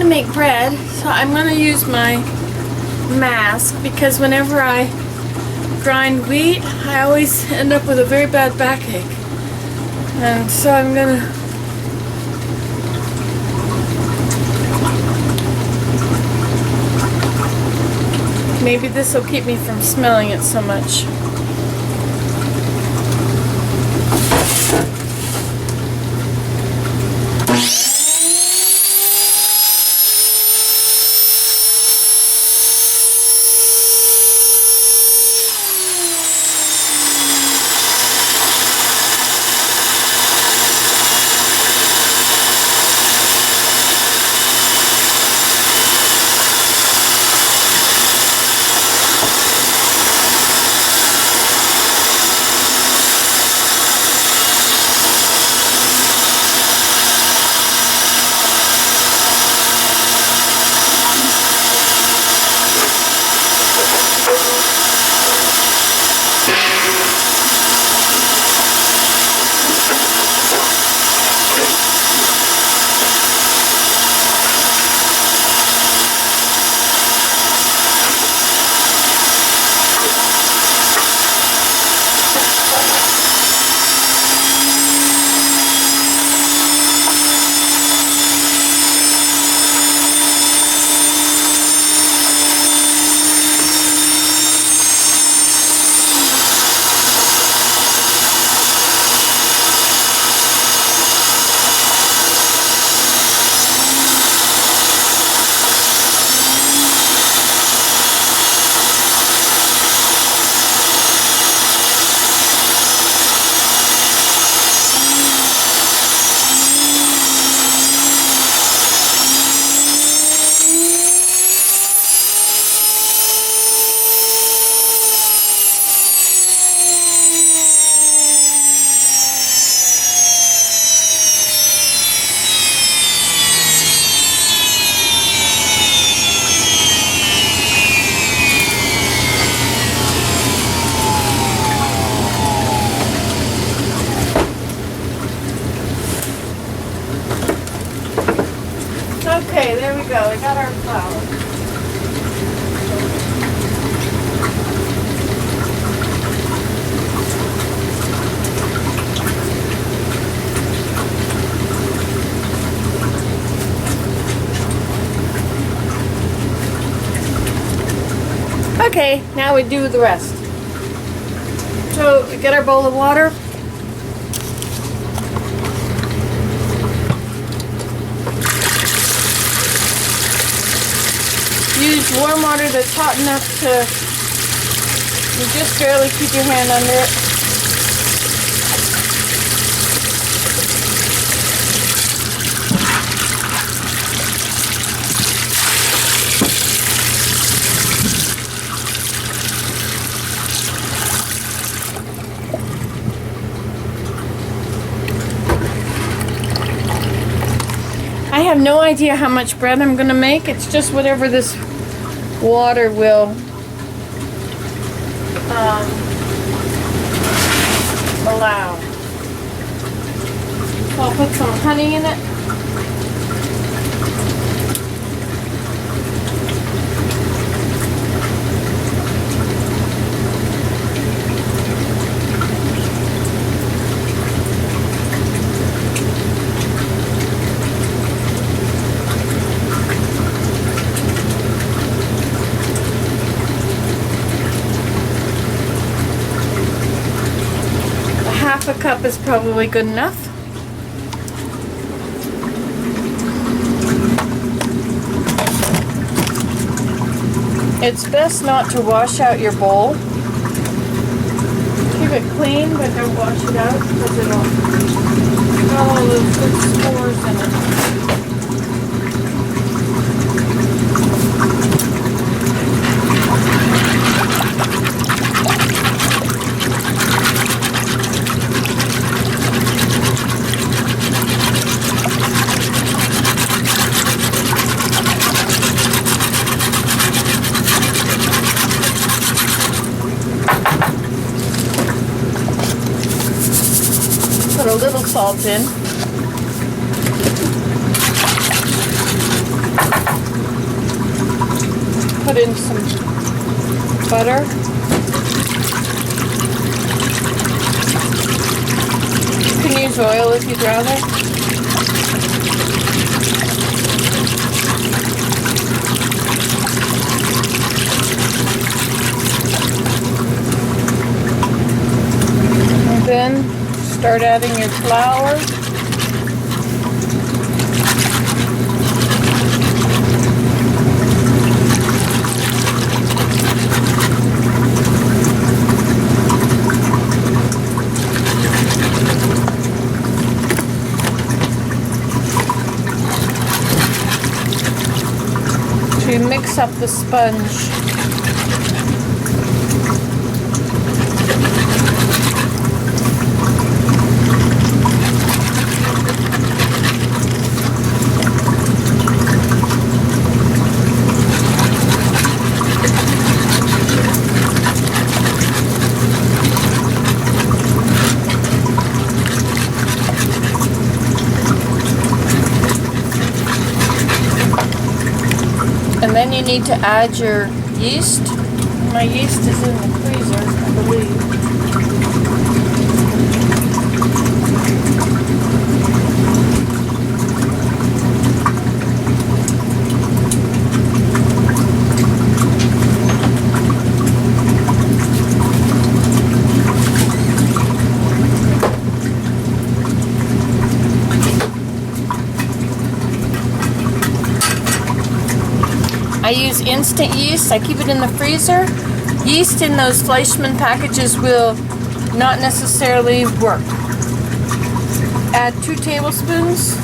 make bread, so I'm going to use my mask because whenever I grind wheat, I always end up with a very bad backache. And so I'm going to maybe this will keep me from smelling it so much. Okay, there we go. We got our flour. Okay, now we do the rest. So we get our bowl of water. Use warm water that's hot enough to you just barely keep your hand under it. I have no idea how much bread I'm going to make. It's just whatever this water will allow. So I'll put some honey in it. Half a cup is probably good enough. It's best not to wash out your bowl. Keep it clean, but don't wash it out because it'll get all those good spores in it. Put a little salt in. in some butter. You can use oil if you'd rather. And then start adding your flour. To mix up the sponge. And then you need to add your yeast. My yeast is in the freezer, I believe. I use instant yeast. I keep it in the freezer. Yeast in those Fleischmann packages will not necessarily work. Add 2 tablespoons.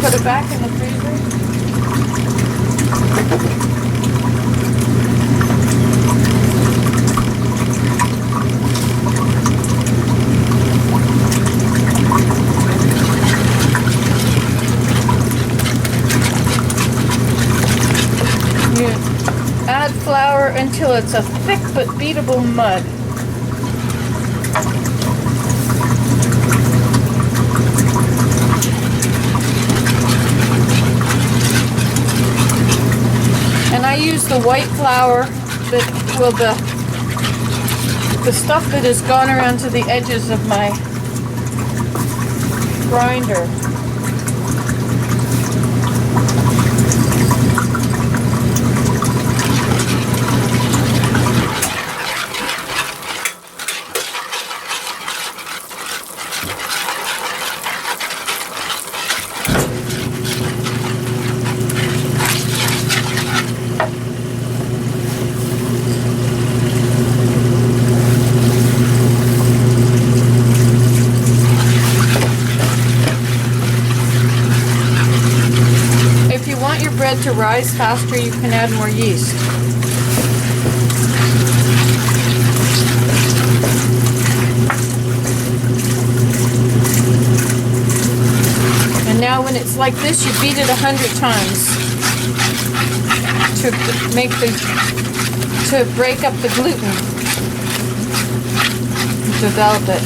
Put it back in the freezer. Add flour until it's a thick but beatable mud. And I use the white flour that will the stuff that has gone around to the edges of my grinder. Bread to rise faster, you can add more yeast. And now when it's like this, you beat it 100 times to break up the gluten, develop it.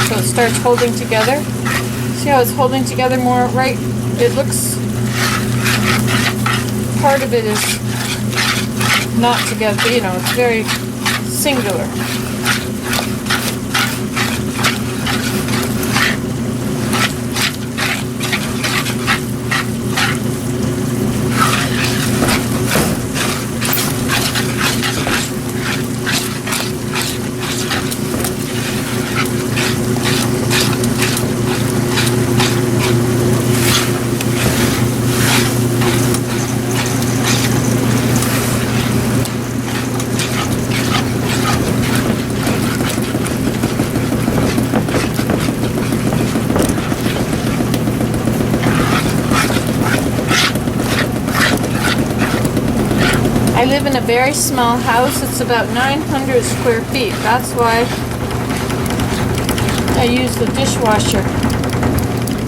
So it starts holding together. See how it's holding together more right? It looks part of it is not together, you know, it's very singular. I live in a very small house. It's about 900 square feet. That's why I use the dishwasher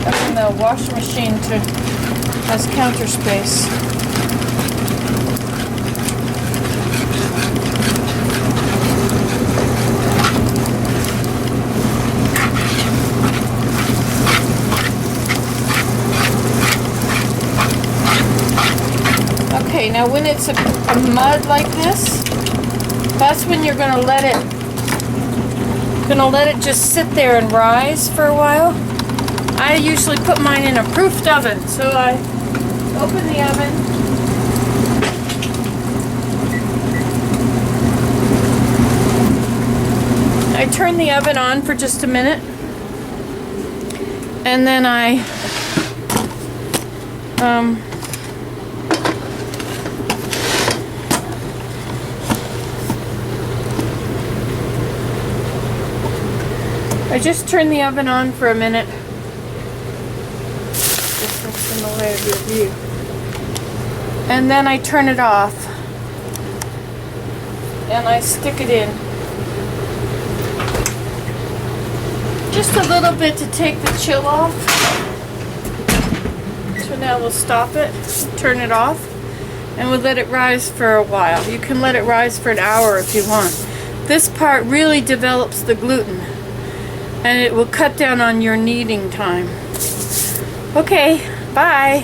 and the washing machine as counter space. Okay, now when it's a mud like this, that's when you're gonna let it just sit there and rise for a while. I usually put mine in a proofed oven, so I open the oven. I turn the oven on for just a minute, and then I just turn the oven on for a minute. This looks in the way of your view. And then I turn it off. And I stick it in. Just a little bit to take the chill off. So now we'll stop it, turn it off, and we'll let it rise for a while. You can let it rise for an hour if you want. This part really develops the gluten, and it will cut down on your kneading time. Okay, bye.